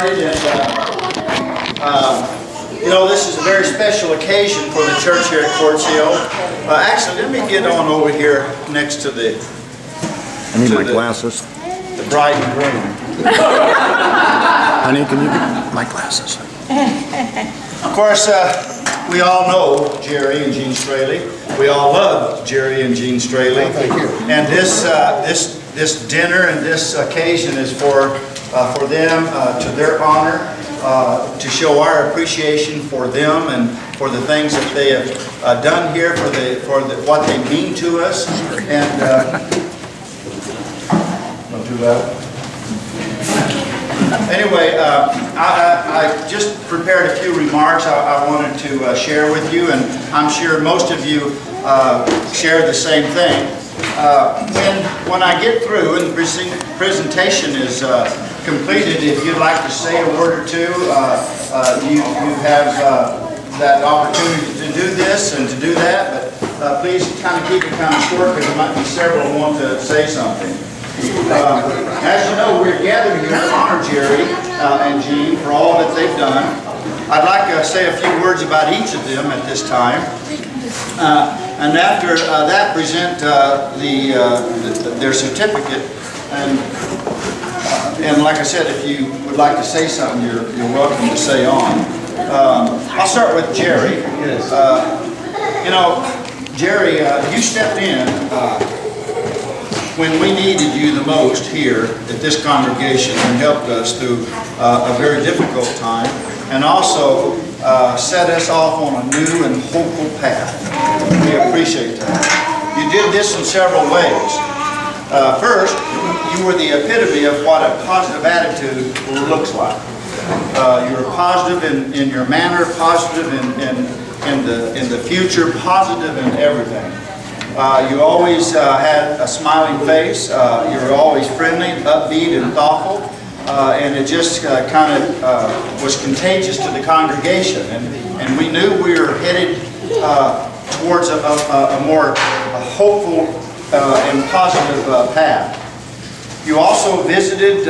started, and you know, this is a very special occasion for the church here at Quartz Hill. Actually, let me get on over here next to the. I need my glasses. The bride and groom. Honey, can you get my glasses? Of course, we all know Jerry and Jean Strealy. We all love Jerry and Jean Strealy. Oh, thank you. And this dinner and this occasion is for them, to their honor, to show our appreciation for them and for the things that they have done here, for what they mean to us. And not too loud. Anyway, I just prepared a few remarks I wanted to share with you, and I'm sure most of you share the same thing. When I get through and the presentation is completed, if you'd like to say a word or two, you have that opportunity to do this and to do that, but please kind of keep it kind of short, because there might be several who want to say something. As you know, we're gathered here to honor Jerry and Jean for all that they've done. I'd like to say a few words about each of them at this time. And after that, present their certificate. And like I said, if you would like to say something, you're welcome to say on. I'll start with Jerry. You know, Jerry, you stepped in when we needed you the most here at this congregation and helped us through a very difficult time, and also set us off on a new and hopeful path. We appreciate that. You did this in several ways. First, you were the epitome of what a positive attitude looks like. You were positive in your manner, positive in the future, positive in everything. You always had a smiling face. You were always friendly, upbeat, and thoughtful. And it just kind of was contagious to the congregation. And we knew we were headed towards a more hopeful and positive path. You also visited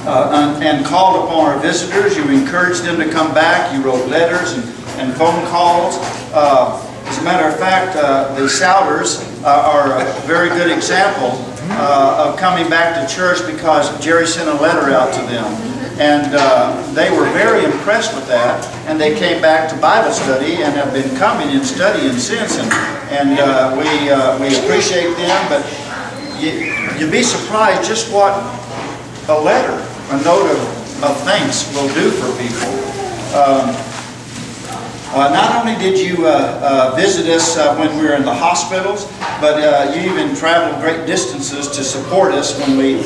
and called upon our visitors. You encouraged them to come back. You wrote letters and phone calls. As a matter of fact, the Souders are a very good example of coming back to church, because Jerry sent a letter out to them. And they were very impressed with that, and they came back to Bible study and have been coming and studying since. And we appreciate them, but you'd be surprised just what a letter, a note of thanks will do for people. Not only did you visit us when we were in the hospitals, but you even traveled great distances to support us when we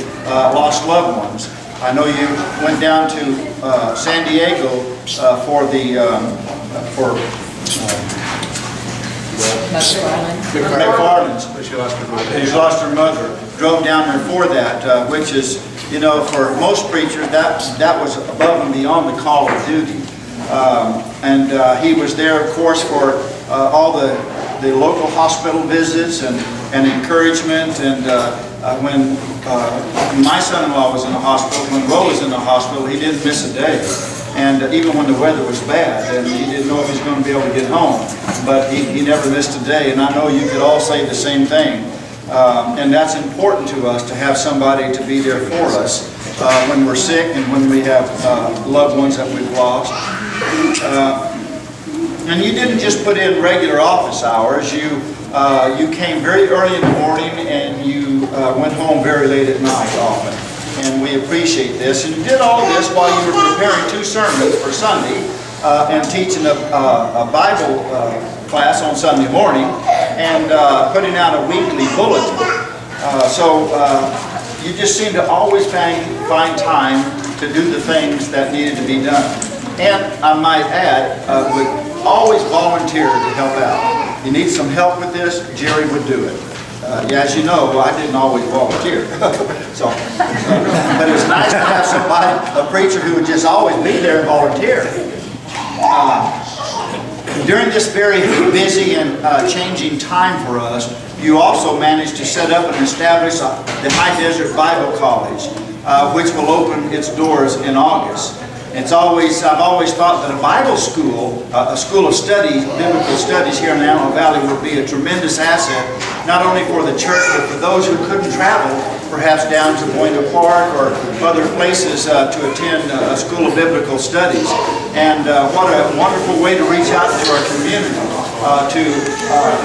lost loved ones. I know you went down to San Diego for McFarland's. She lost her mother. Drove down there for that, which is, you know, for most preachers, that was above and beyond the call of duty. And he was there, of course, for all the local hospital visits and encouragement. And when my son-in-law was in the hospital, when Ro was in the hospital, he didn't miss a day. And even when the weather was bad, and he didn't know if he was going to be able to get home, but he never missed a day. And I know you could all say the same thing. And that's important to us, to have somebody to be there for us when we're sick and when we have loved ones that we've lost. And you didn't just put in regular office hours. You came very early in the morning, and you went home very late at night often. And we appreciate this. And you did all this while you were preparing 2 sermons for Sunday and teaching a Bible class on Sunday morning, and putting out a weekly bulletin. So you just seem to always find time to do the things that needed to be done. And I might add, would always volunteer to help out. You need some help with this, Jerry would do it. As you know, I didn't always volunteer. So, but it's nice to have somebody, a preacher, who would just always be there and volunteer. During this very busy and changing time for us, you also managed to set up and establish the High Desert Bible College. which will open its doors in August. I've always thought that a Bible school, a school of studies, biblical studies here in the Antelope Valley would be a tremendous asset, not only for the church, but for those who couldn't travel, perhaps down to Buena Park or other places to attend a school of biblical studies. And what a wonderful way to reach out to our community, to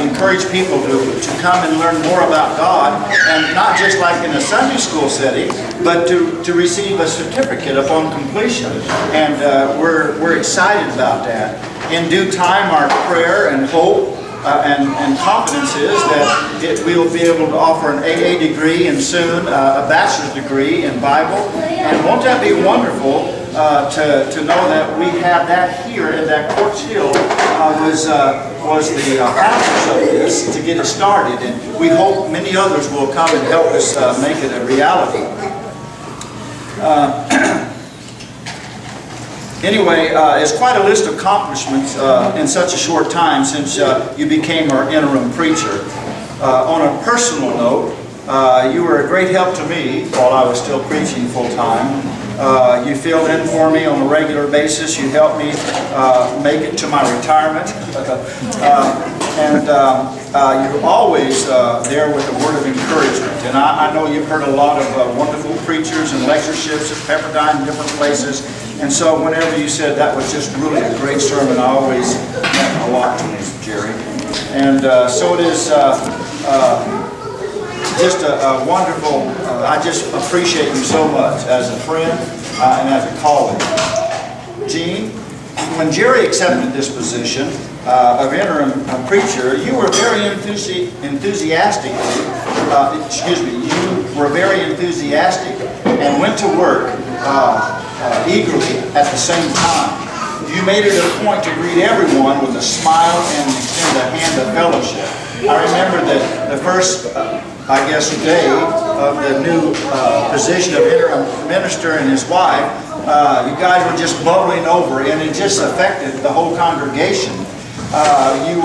encourage people to come and learn more about God, and not just like in a Sunday school setting, but to receive a certificate upon completion. And we're excited about that. In due time, our prayer and hope and confidence is that we'll be able to offer an AA degree and soon a bachelor's degree in Bible. And won't that be wonderful to know that we have that here, and that Quartz Hill was the founders of this to get it started. And we hope many others will come and help us make it a reality. Anyway, it's quite a list of accomplishments in such a short time since you became our interim preacher. On a personal note, you were a great help to me while I was still preaching full-time. You filled in for me on a regular basis. You helped me make it to my retirement. You're always there with a word of encouragement. And I know you've heard a lot of wonderful preachers and lectureships at Pepperdine and different places. And so whenever you said that was just really a great sermon, I always meant a lot to me, Jerry. And so it is just a wonderful, I just appreciate you so much as a friend and as a colleague. Gene, when Jerry accepted this position of interim preacher, you were very enthusiastic and went to work eagerly at the same time. You made it a point to greet everyone with a smile and extend a hand of fellowship. I remember that the first, day of the new position of interim minister and his wife, you guys were just bubbling over, and it just affected the whole congregation. You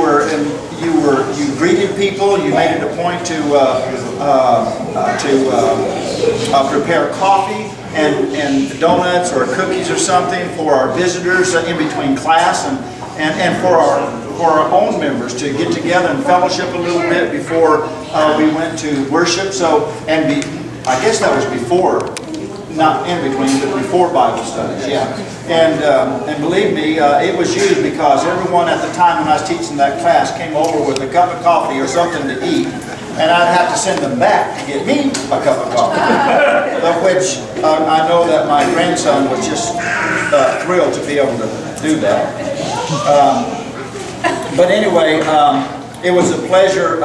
greeted people. You made it a point to prepare coffee and donuts or cookies or something for our visitors in between class, and for our own members to get together and fellowship a little bit before we went to worship. I guess that was before, not in between, but before Bible studies, yeah. And believe me, it was used because everyone at the time when I was teaching that class came over with a cup of coffee or something to eat, and I'd have to send them back to get me a cup of coffee, of which I know that my grandson was just thrilled to be able to do that. But anyway, it was a pleasure.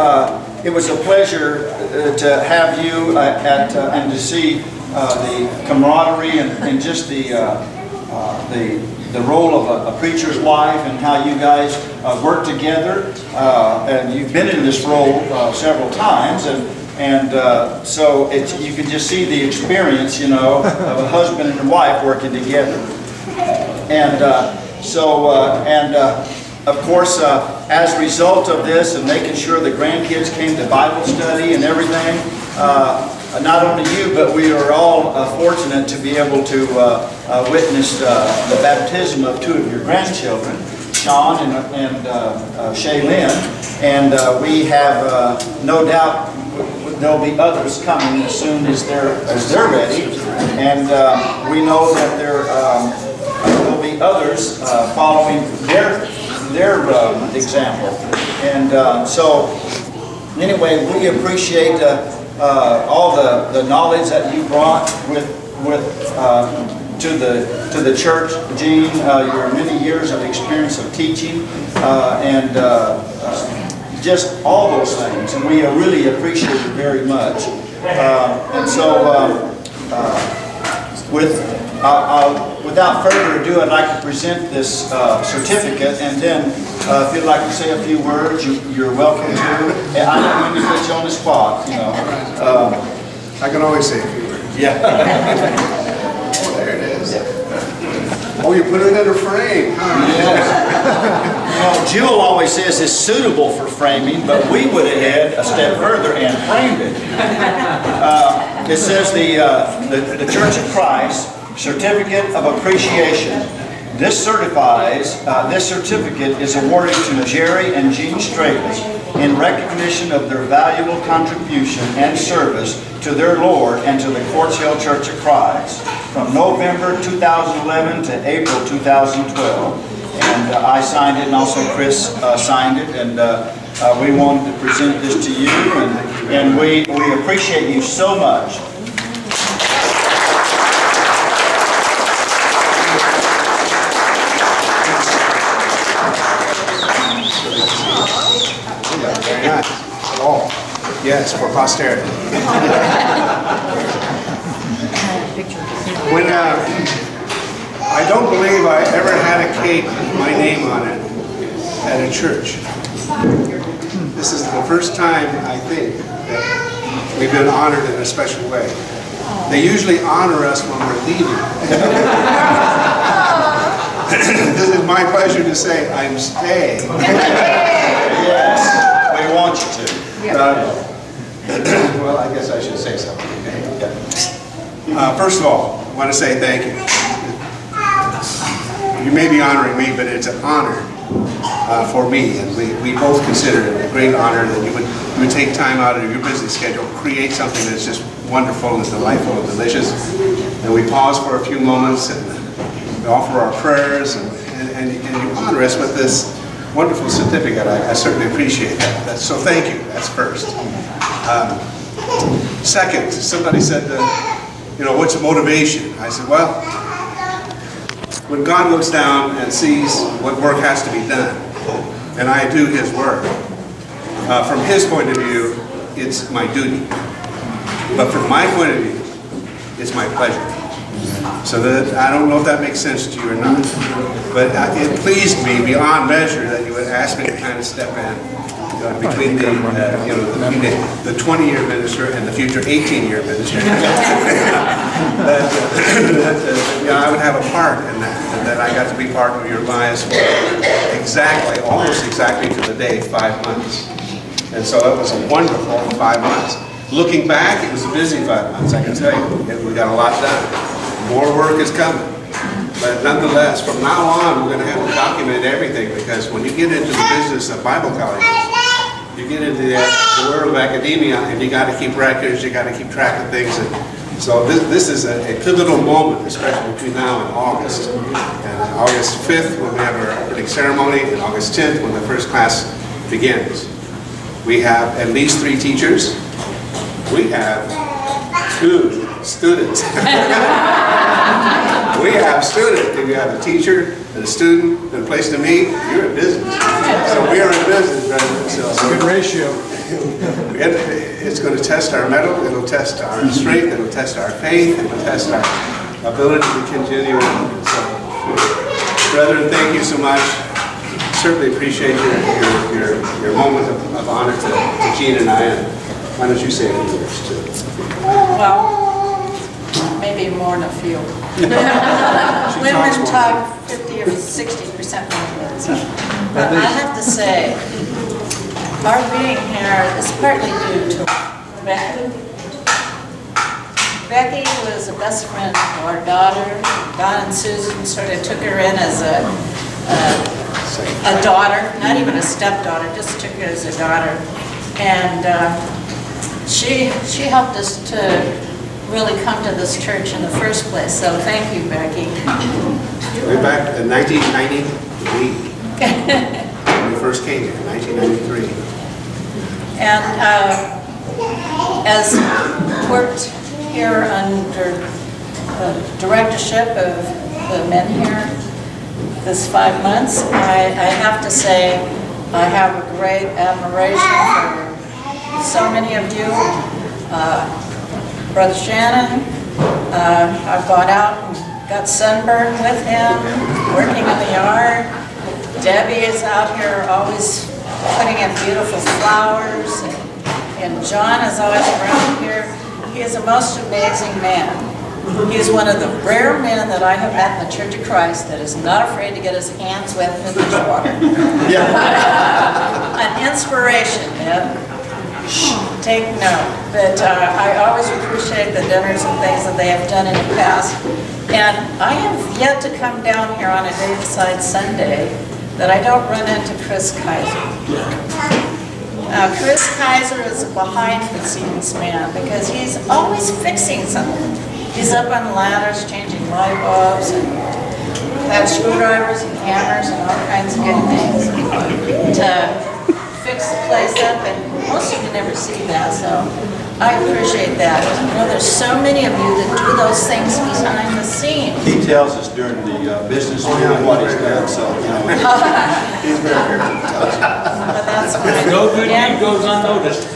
It was a pleasure to have you and to see the camaraderie and just the role of a preacher's wife and how you guys work together. And you've been in this role several times, and so you can just see the experience, of a husband and a wife working together. And of course, as a result of this and making sure the grandkids came to Bible study and everything, not only you, but we are all fortunate to be able to witness the baptism of two of your grandchildren, Sean and Shaylin. And we have no doubt there'll be others coming as soon as they're ready. And we know that there'll be others following their example. And so anyway, we appreciate all the knowledge that you brought to the church, Gene. Your many years of experience of teaching and just all those things, and we really appreciate it very much. And so without further ado, I'd like to present this certificate, and then if you'd like to say a few words, you're welcome to. And I don't mean to put you on the spot, I can always say a few words. Yeah. There it is. Oh, you put it in a frame. Jewel always says it's suitable for framing, but we would have had a step further and framed it. It says the Church of Christ Certificate of Appreciation. This certificate is awarded to Jerry and Jean Strealy in recognition of their valuable contribution and service to their Lord and to the Quartz Hill Church of Christ from November 2011 to April 2012. And I signed it, and also Chris signed it, and we wanted to present this to you, and we appreciate you so much. Very nice. Oh, yes, for posterity. When I don't believe I ever had a cake with my name on it at a church. This is the first time, I think, that we've been honored in a special way. They usually honor us when we're leaving. This is my pleasure to say I'm staying. Yes, we want you to. Well, I guess I should say something. First of all, I want to say thank you. You may be honoring me, but it's an honor for me, and we both consider it a great honor that you would take time out of your busy schedule, create something that's just wonderful and delightful and delicious. And we pause for a few moments and we offer our prayers, and you honor us with this wonderful certificate. I certainly appreciate that. So thank you. That's first. Second, somebody said, what's the motivation? I said, well, when God looks down and sees what work has to be done, and I do His work, from His point of view, it's my duty. But from my point of view, it's my pleasure. So that I don't know if that makes sense to you or not, but it pleased me beyond measure that you would ask me to kind of step in between the 20-year minister and the future 18-year minister. I would have a part in that, and that I got to be part of your lives for almost exactly to the day, 5 months. And so it was a wonderful 5 months. Looking back, it was a busy 5 months, I can tell you. We got a lot done. More work is coming. But nonetheless, from now on, we're going to have to document everything, because when you get into the business of Bible colleges, you get into the world of academia, and you got to keep records, you got to keep track of things. And so this is a pivotal moment, especially between now and August. And August 5th, when we have our opening ceremony, and August 10th, when the first class begins. We have at least 3 teachers. We have 2 students. We have students. If you have a teacher and a student and a place to meet, you're in business. So we are in business, brethren. So good ratio. It's going to test our mettle. It'll test our strength. It'll test our faith. It'll test our ability to continue on. So, brethren, thank you so much. Certainly appreciate your moment of honor to Jean and I. And why don't you say a few words too? Well, maybe more than a few. Women talk 50 or 60% more men. So. But I have to say, our being here is partly due to Becky. Becky was a best friend of our daughter. Don and Susan sort of took her in as a daughter, not even a stepdaughter, just took her as a daughter. And she helped us to really come to this church in the first place. So thank you, Becky. Way back in 1993, when we first came here, 1993. And as worked here under the directorship of the men here this 5 months, I have to say I have a great admiration for so many of you. Brother Shannon, I've gone out and got sunburned with him, working in the yard. Debbie is out here always putting in beautiful flowers, and John is always around here. He is a most amazing man. He's one of the rare men that I have met in the Church of Christ that is not afraid to get his hands wet in the dishwater. An inspiration, man. Take note. But I always appreciate the dinners and things that they have done in the past. And I have yet to come down here on a day besides Sunday that I don't run into Chris Kaiser. Chris Kaiser is a behind-the-scenes man because he's always fixing something. He's up on ladders, changing light bulbs, and have screwdrivers and hammers and all kinds of good things to fix the place up, and most of you never see that, so I appreciate that. You know, there's so many of you that do those things behind the scenes. He tells us during the business meeting what he's done, so, you know. He's very careful to tell us. But that's fine. No good deed goes unnoticed.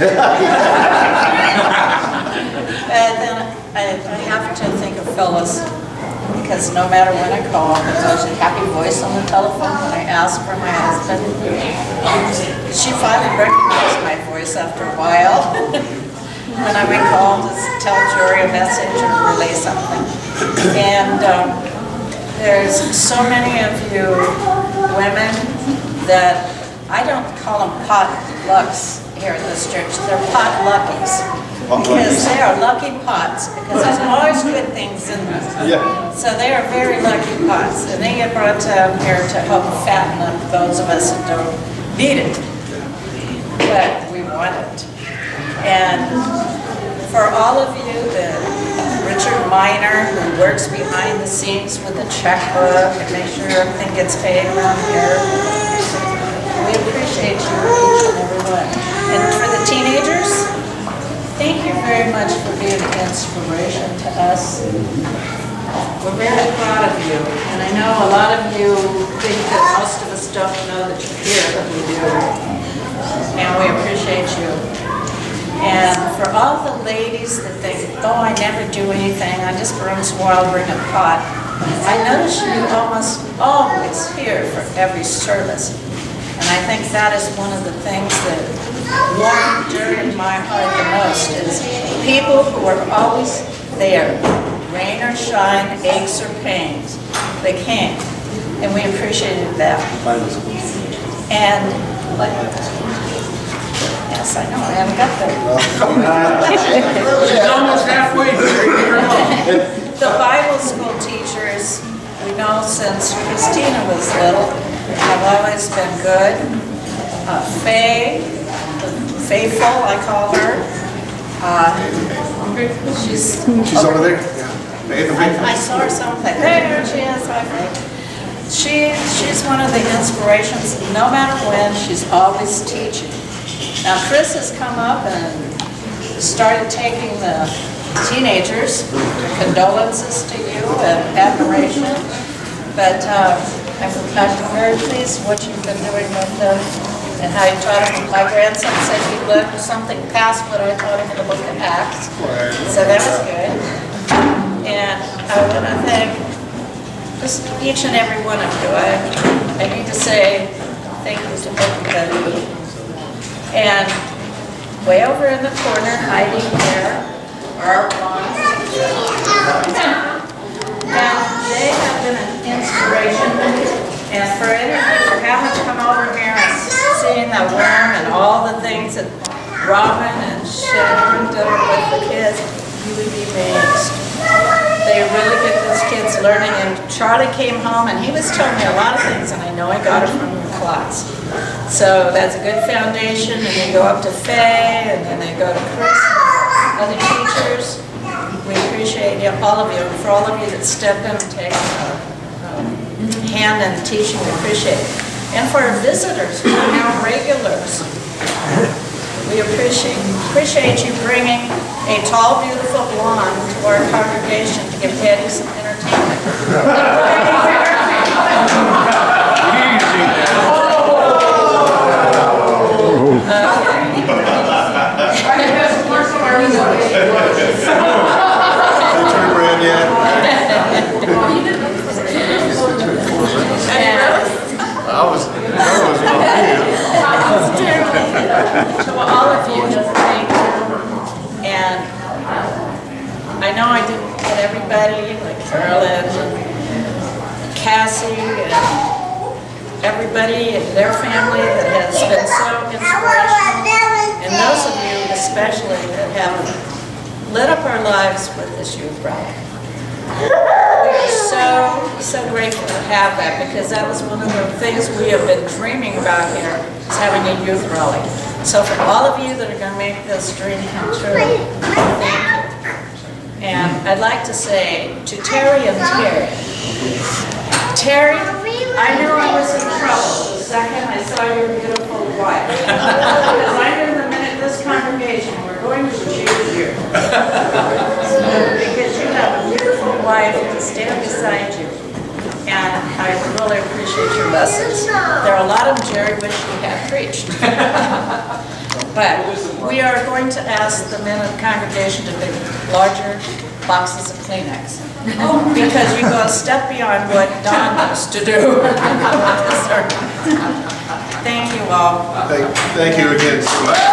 And then I have to think of Phyllis, because no matter when I call, there's always a happy voice on the telephone when I ask for my husband. She finally recognized my voice after a while. When I would call to tell Jory a message or relay something. And there's so many of you women that I don't call them potlucks here at this church. They're potluckies. Because they are lucky pots, because there's always good things in them. Yeah. So they are very lucky pots, and they get brought down here to help fatten up those of us that don't need it, but we want it. And for all of you, Richard Miner, who works behind the scenes with the checkbook and make sure everything gets paid around here, we appreciate you, each and every one. And for the teenagers, thank you very much for being an inspiration to us. We're very proud of you, and I know a lot of you think that most of us don't know that you're here, but we do. And we appreciate you. And for all the ladies that think, oh, I never do anything, I just once in a while bring a pot, I notice you almost always here for every service. And I think that is one of the things that warmed during my heart the most is people who are always there, rain or shine, aches or pains. They came, and we appreciated that. And yes, I know, I haven't got there. She's almost halfway through. The Bible school teachers, we know since Christina was little, have always been good. Faithful, I call her. She's Over there? Yeah. I saw her someplace. There she is, my friend. She's one of the inspirations. No matter when, she's always teaching. Now, Chris has come up and started taking the teenagers. Condolences to you and admiration. But I'm very pleased with what you've been doing with them and how you taught him. My grandson said he learned something past what I taught him in the book of Acts. So that was good. And I want to thank just each and every one of you. I need to say thank you to everybody. And way over in the corner, hiding there, are and they have been an inspiration. And for any of you who haven't come over here and seen the worm and all the things that Robin and Sharon did with the kids, you would be amazed. They really get those kids learning. And Charlie came home and he was telling me a lot of things, and I know I got it from your class. So that's a good foundation. And they go up to Faye, and then they go to Chris and other teachers. We appreciate all of you. And for all of you that step in and take a hand in teaching, we appreciate it. And for our visitors who are now regulars, we appreciate you bringing a tall, beautiful blonde to our congregation to give Eddie some entertainment. To all of you, thank you. And I know I didn't get everybody everybody, like Carolyn, Cassie, and everybody and their family that has been so inspirational. And those of you especially that have lit up our lives with this youth rally. We are so grateful to have that, because that was one of the things we have been dreaming about here, is having a youth rally. So for all of you that are going to make this dream come true, thank you. And I'd like to say to Terry and Terry, I knew I was in trouble the second I saw your beautiful wife. Because I knew the minute this congregation were going to choose you. Because you have a beautiful wife to stand beside you. And I really appreciate your lessons. There are a lot of them Jerry wished he had preached. But we are going to ask the men of the congregation to bring larger boxes of Kleenex. Because you go a step beyond what Don used to do. Thank you all. Thank you again so much.